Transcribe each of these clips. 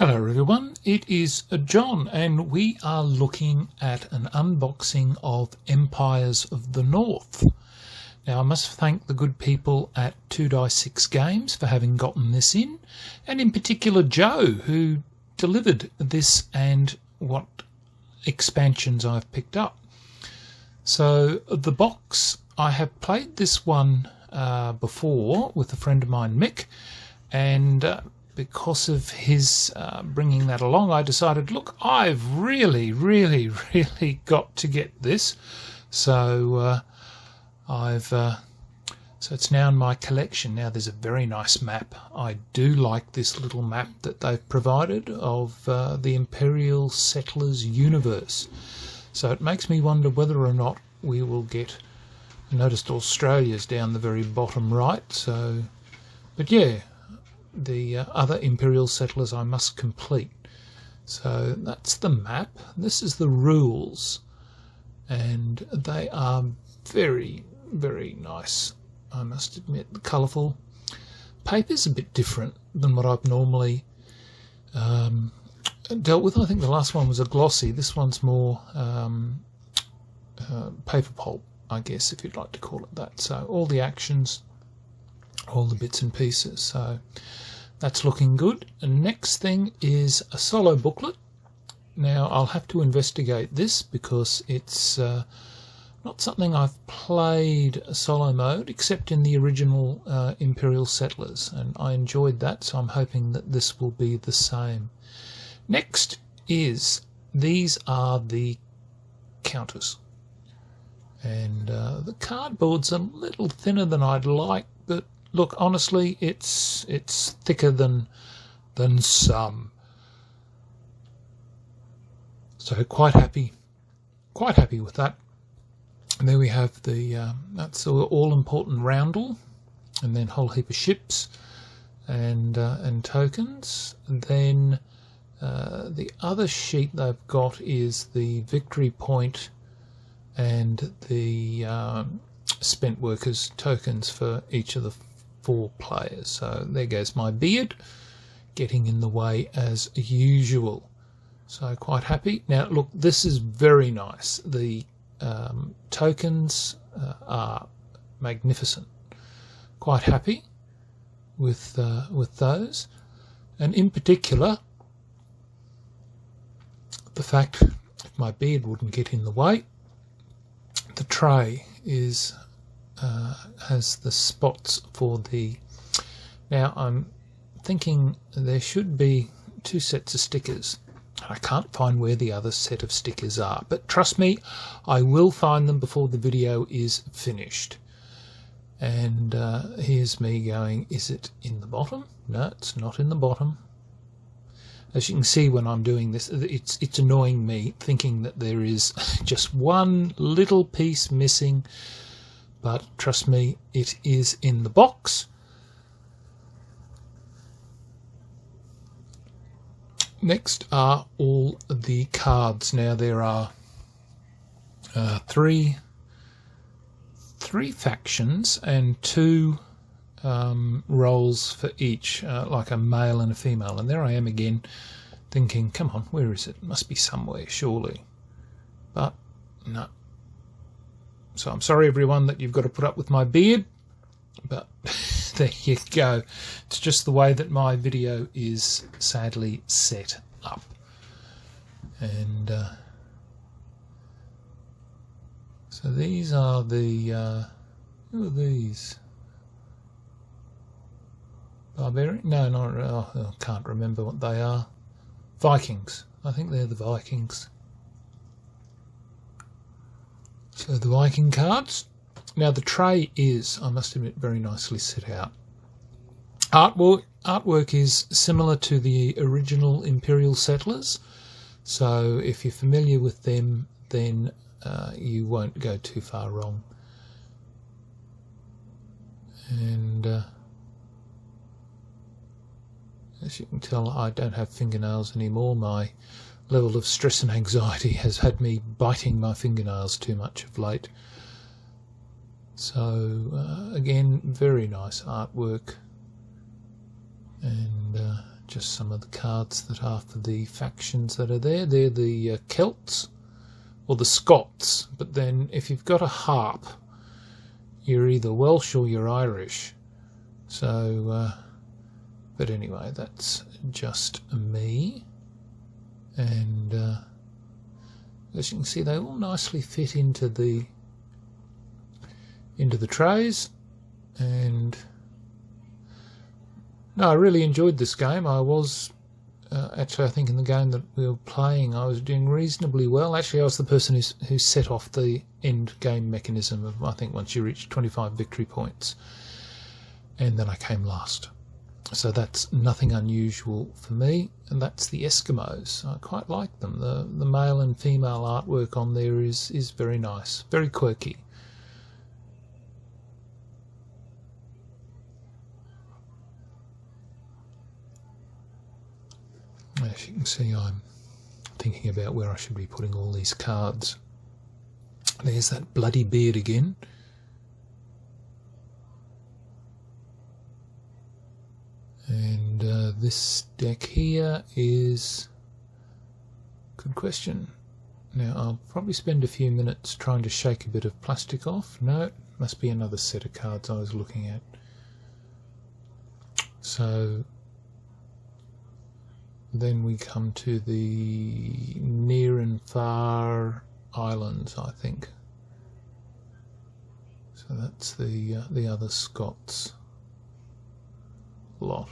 Hello everyone, it is John and we are looking at an unboxing of Empires of the North. Now I must thank the good people at 2Die6 Games for having gotten this in, and in particular Joe who delivered this and what expansions I've picked up. So the box, I have played this one before with a friend of mine, Mick, and because of his bringing that along, I decided, look, I've really got to get this. So so it's now in my collection. Now there's a very nice map. I do like this little map that they've provided of the Imperial Settlers universe. So it makes me wonder whether or not we will get. I noticed Australia's down the very bottom right. So, but yeah. The other Imperial Settlers I must complete. So that's the map. This is the rules, and they are very nice, I must admit. The colourful paper's a bit different than what I've normally dealt with. I think the last one was a glossy. This one's more paper pulp, I guess, if you'd like to call it that. So all the actions, all the bits and pieces. So that's looking good. And next thing is a solo booklet. Now I'll have to investigate this because it's not something I've played solo mode except in the original Imperial Settlers, and I enjoyed that, so I'm hoping that this will be the same. Next is, these are the counters, and the cardboard's a little thinner than I'd like, but look, honestly, it's thicker than some. So quite happy with that. And there we have the that's the all important roundel, and then whole heap of ships and tokens. And then the other sheet they've got is the victory point and the spent workers tokens for each of the 4 players. So there goes my beard, getting in the way as usual. So quite happy. Now look, this is very nice. The tokens are magnificent. Quite happy with those, and in particular the fact, if my beard wouldn't get in the way, the tray is has the spots for the. Now I'm thinking there should be 2 sets of stickers. I can't find where the other set of stickers are, but trust me, I will find them before the video is finished. And here's me going, is it in the bottom? No, it's not in the bottom. As you can see when I'm doing this, it's annoying me thinking that there is just one little piece missing. But trust me, it is in the box. Next are all the cards. Now there are three factions and 2 roles for each, like a male and a female. And there I am again thinking, come on, where is it? It must be somewhere, surely. But no. So I'm sorry everyone that you've got to put up with my beard, but there you go. It's just the way that my video is sadly set up. And so these are the who are these? Barbarian? No, not. I can't remember what they are. Vikings. I think they're the Vikings. So the Viking cards. Now the tray is, I must admit, very nicely set out. Artwork is similar to the original Imperial Settlers, so if you're familiar with them, then you won't go too far wrong. And as you can tell, I don't have fingernails anymore. My level of stress and anxiety has had me biting my fingernails too much of late. So again, very nice artwork, and just some of the cards that are for the factions that are there. They're the Celts or the Scots, but then if you've got a harp, you're either Welsh or you're Irish. So, but anyway, that's just me. And as you can see, they all nicely fit into the trays. And no, I really enjoyed this game. I was actually, I think in the game that we were playing, I was doing reasonably well. Actually, I was the person who set off the end game mechanism of, I think, once you reach 25 victory points, and then I came last. So that's nothing unusual for me, and that's the Eskimos. I quite like them. The male and female artwork on there is very nice, very quirky. As you can see, I'm thinking about where I should be putting all these cards. There's that bloody beard again. And this deck here is... Good question. Now, I'll probably spend a few minutes trying to shake a bit of plastic off. No, must be another set of cards I was looking at. So... then we come to the near and far islands, I think. So that's the other Scots lot.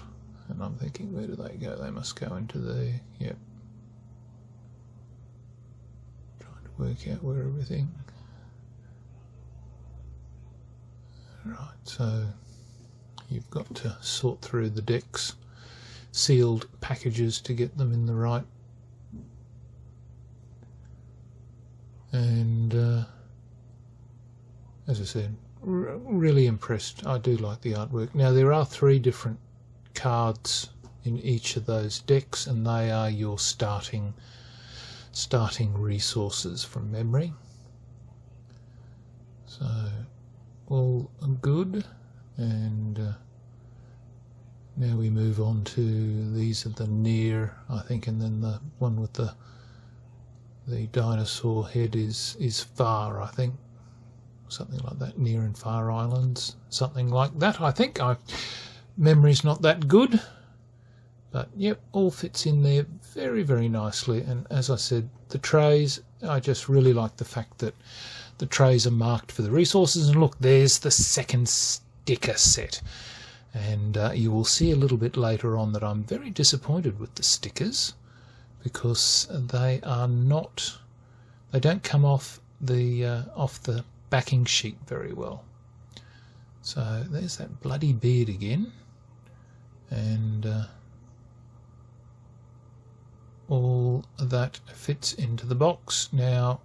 And I'm thinking, where do they go? They must go into the... Yep. Trying to work out where everything... Right, so you've got to sort through the decks. Sealed packages to get them in the right, and as I said, really impressed. I do like the artwork. Now there are 3 different cards in each of those decks, and they are your starting resources from memory. So all good. And now we move on to, these are the near, I think, and then the one with the dinosaur head is far, I think. Something like that, near and far islands. Something like that, I think. Memory's not that good. But, yep, all fits in there very, very nicely. And as I said, the trays, I just really like the fact that the trays are marked for the resources. And look, there's the second sticker set. And you will see a little bit later on that I'm very disappointed with the stickers, because they don't come off the backing sheet very well. So there's that bloody beard again, and all that fits into the box. Now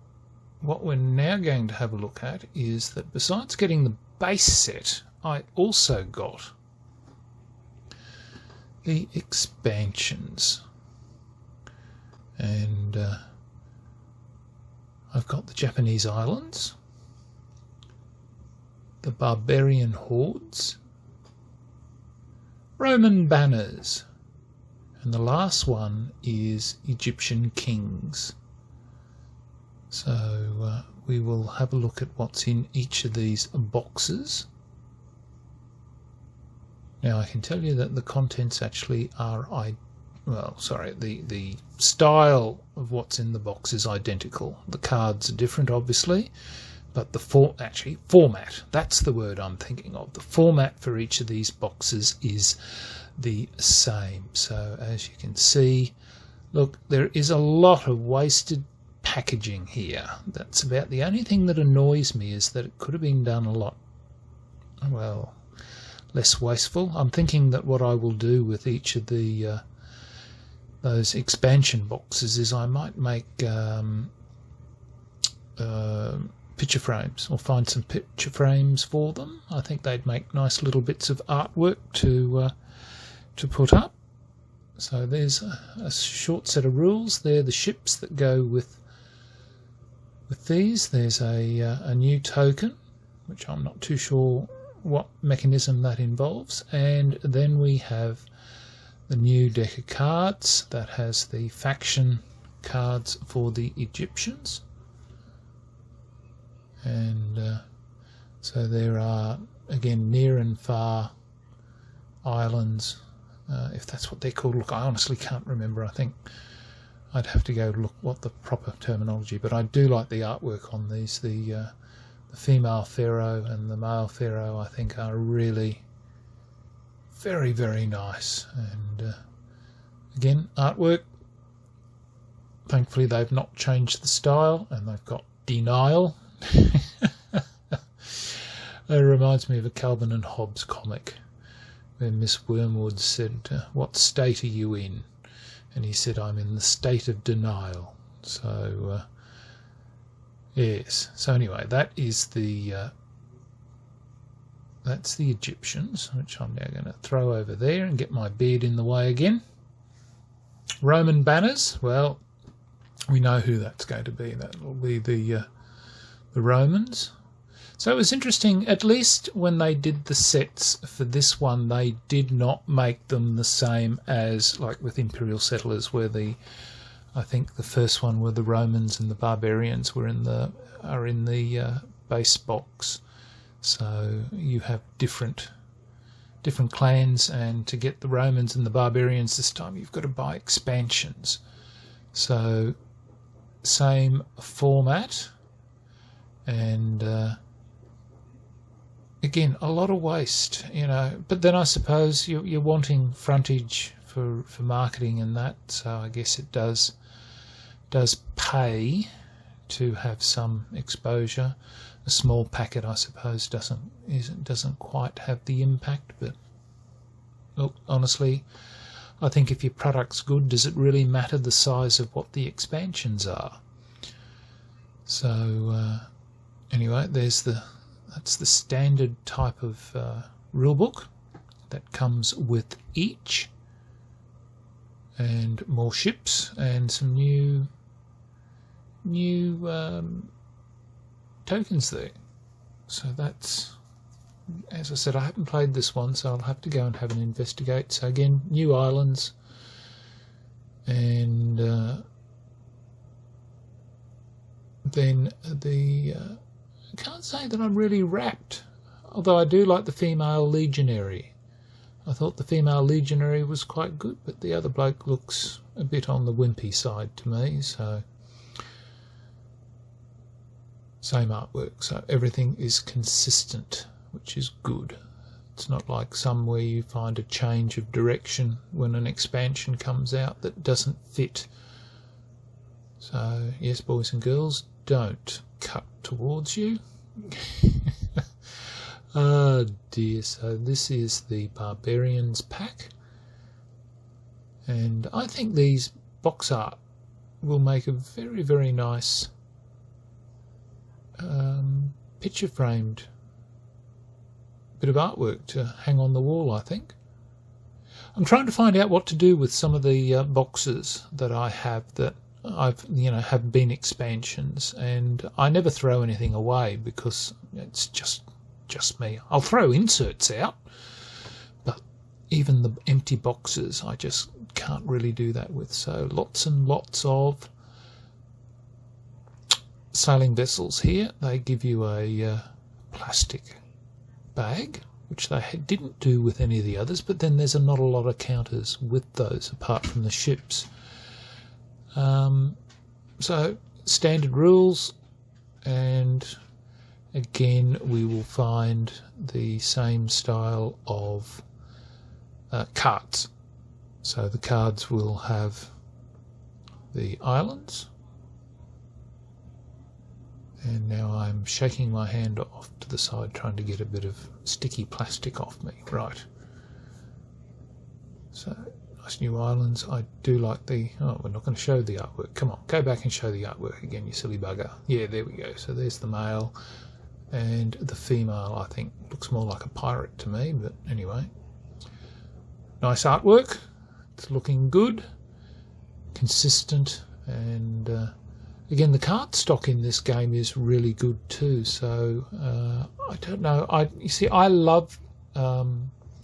what we're now going to have a look at is that besides getting the base set, I also got the expansions, and I've got the Japanese islands, the barbarian hordes, Roman banners, and the last one is Egyptian kings. So we will have a look at what's in each of these boxes. Now I can tell you that the contents actually are, the style of what's in the box is identical. The cards are different, obviously, but the format, that's the word I'm thinking of. The format for each of these boxes is the same. So as you can see, look, there is a lot of wasted packaging here. That's about the only thing that annoys me, is that it could have been done a lot, well, less wasteful. I'm thinking that what I will do with each of the those expansion boxes is I might make picture frames, or find some picture frames for them. I think they'd make nice little bits of artwork to put up. So there's a short set of rules. They're the ships that go with these. There's a new token, which I'm not too sure what mechanism that involves, and then we have the new deck of cards that has the faction cards for the Egyptians. And so there are, again, near and far islands, if that's what they're called. Look, I honestly can't remember. I think I'd have to go look what the proper terminology, but I do like the artwork on these. The female pharaoh and the male pharaoh, I think, are really very, very nice. And again, artwork, thankfully they've not changed the style, and they've got denial. It reminds me of a Calvin and Hobbes comic where Miss Wormwood said, "What state are you in?" And he said, "I'm in the state of denial." So yes. So anyway, that is that's the Egyptians, which I'm now going to throw over there and get my beard in the way again. Roman banners. Well, we know who that's going to be. That will be the Romans. So it was interesting, at least when they did the sets for this one, they did not make them the same as like with Imperial Settlers, where I think the first one were the Romans and the Barbarians are in the base box. So you have different clans, and to get the Romans and the Barbarians this time, you've got to buy expansions. So same format, and again, a lot of waste, but then I suppose you're wanting frontage for marketing and that, so I guess it does pay to have some exposure. A small packet, I suppose, doesn't quite have the impact, but look, honestly, I think if your product's good, does it really matter the size of what the expansions are? So anyway, that's the standard type of rulebook that comes with each, and more ships and some new tokens there. So that's, as I said, I haven't played this one, so I'll have to go and have an investigate. So again, new islands, and then I can't say that I'm really wrapped, although I do like the female legionary. I thought the female legionary was quite good, but the other bloke looks a bit on the wimpy side to me, so same artwork, so everything is consistent, which is good. It's not like some where you find a change of direction when an expansion comes out that doesn't fit. So yes, boys and girls, don't cut towards you. Oh dear. So this is the Barbarians Pack, and I think these box art will make a very, very nice picture framed bit of artwork to hang on the wall. I think I'm trying to find out what to do with some of the boxes that I have that have been expansions, and I never throw anything away because it's just me. I'll throw inserts out, but even the empty boxes I just can't really do that with. So lots and lots of sailing vessels here. They give you a plastic bag, which they didn't do with any of the others, but then there's not a lot of counters with those apart from the ships. So standard rules, and again we will find the same style of cards. So the cards will have the islands, and now I'm shaking my hand off to the side trying to get a bit of sticky plastic off me. Right, so nice new islands. I do like we're not going to show the artwork. Come on, go back and show the artwork again, you silly bugger. Yeah, there we go. So there's the male, and the female I think looks more like a pirate to me, but anyway, nice artwork. It's looking good, consistent, and again, the card stock in this game is really good too. So I don't know. You see, I love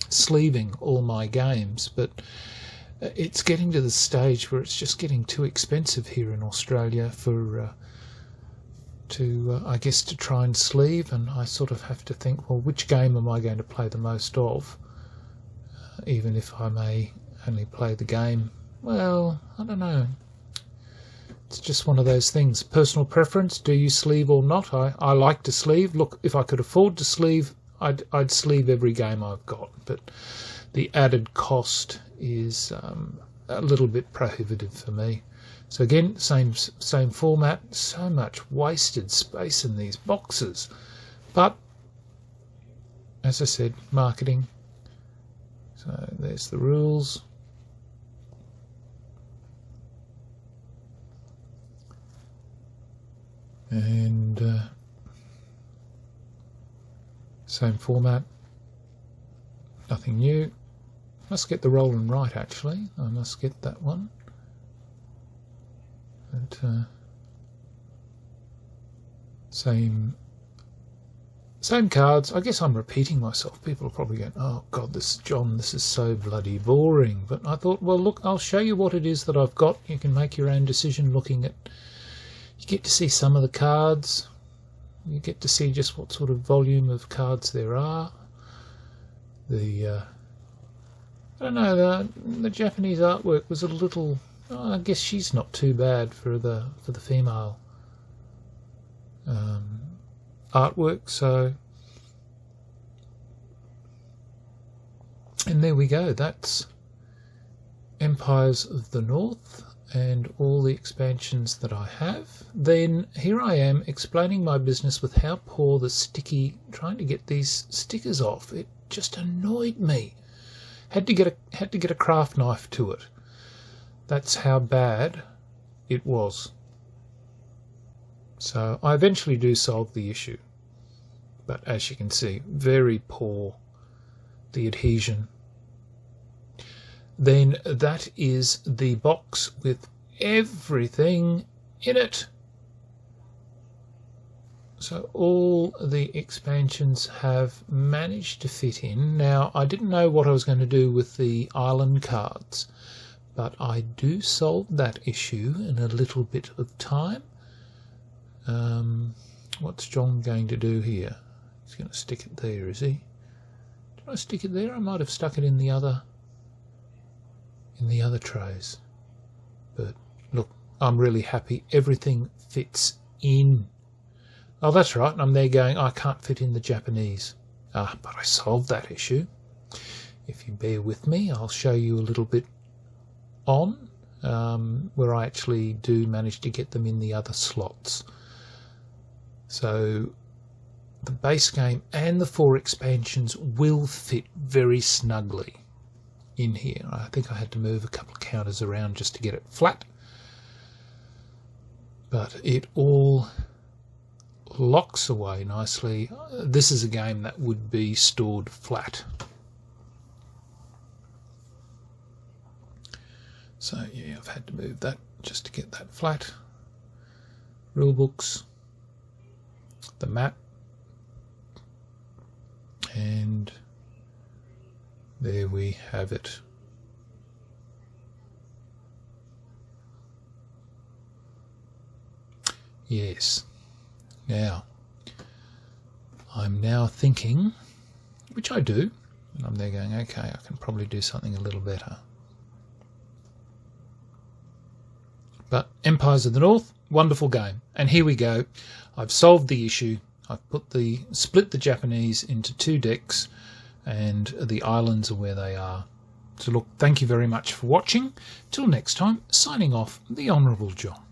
sleeving all my games, but it's getting to the stage where it's just getting too expensive here in Australia for I guess to try and sleeve, and I sort of have to think, well, which game am I going to play the most of, even if I may only play the game. Well, I don't know. It's just one of those things. Personal preference. Do you sleeve or not? I like to sleeve. Look, if I could afford to sleeve, I'd sleeve every game I've got. But the added cost is a little bit prohibitive for me. So again, same format. So much wasted space in these boxes. But as I said, marketing. So there's the rules. And same format, nothing new. Must get the rolling right, actually. I must get that one. But same cards. I guess I'm repeating myself. People are probably going, "Oh God, John, this is so bloody boring." But I thought, well, look, I'll show you what it is that I've got. You can make your own decision looking at. You get to see some of the cards. You get to see just what sort of volume of cards there are. I don't know, the Japanese artwork was a little. I guess she's not too bad for the female artwork. So, and there we go. That's Empires of the North and all the expansions that I have. Then here I am explaining my business with how poor trying to get these stickers off. It just annoyed me. Had to get a craft knife to it. That's how bad it was. So I eventually do solve the issue. But as you can see, very poor, the adhesion. Then that is the box with everything in it. So all the expansions have managed to fit in. Now, I didn't know what I was going to do with the island cards, but I do solve that issue in a little bit of time. What's John going to do here? He's going to stick it there, is he? Did I stick it there? I might have stuck it in the other trays. But look, I'm really happy. Everything fits in. Oh, that's right. I'm there going, I can't fit in the Japanese. But I solved that issue. If you bear with me, I'll show you a little bit on where I actually do manage to get them in the other slots. So the base game and the 4 expansions will fit very snugly in here. I think I had to move a couple of counters around just to get it flat, but it all locks away nicely. This is a game that would be stored flat. So yeah, I've had to move that just to get that flat. Rule books, the map, and there we have it. Yes. Now, I'm now thinking, which I do, and I'm there going, okay, I can probably do something a little better. But Empires of the North, wonderful game. And here we go. I've solved the issue. I've split the Japanese into 2 decks, and the islands are where they are. So look, thank you very much for watching. Till next time, signing off, the Honourable John.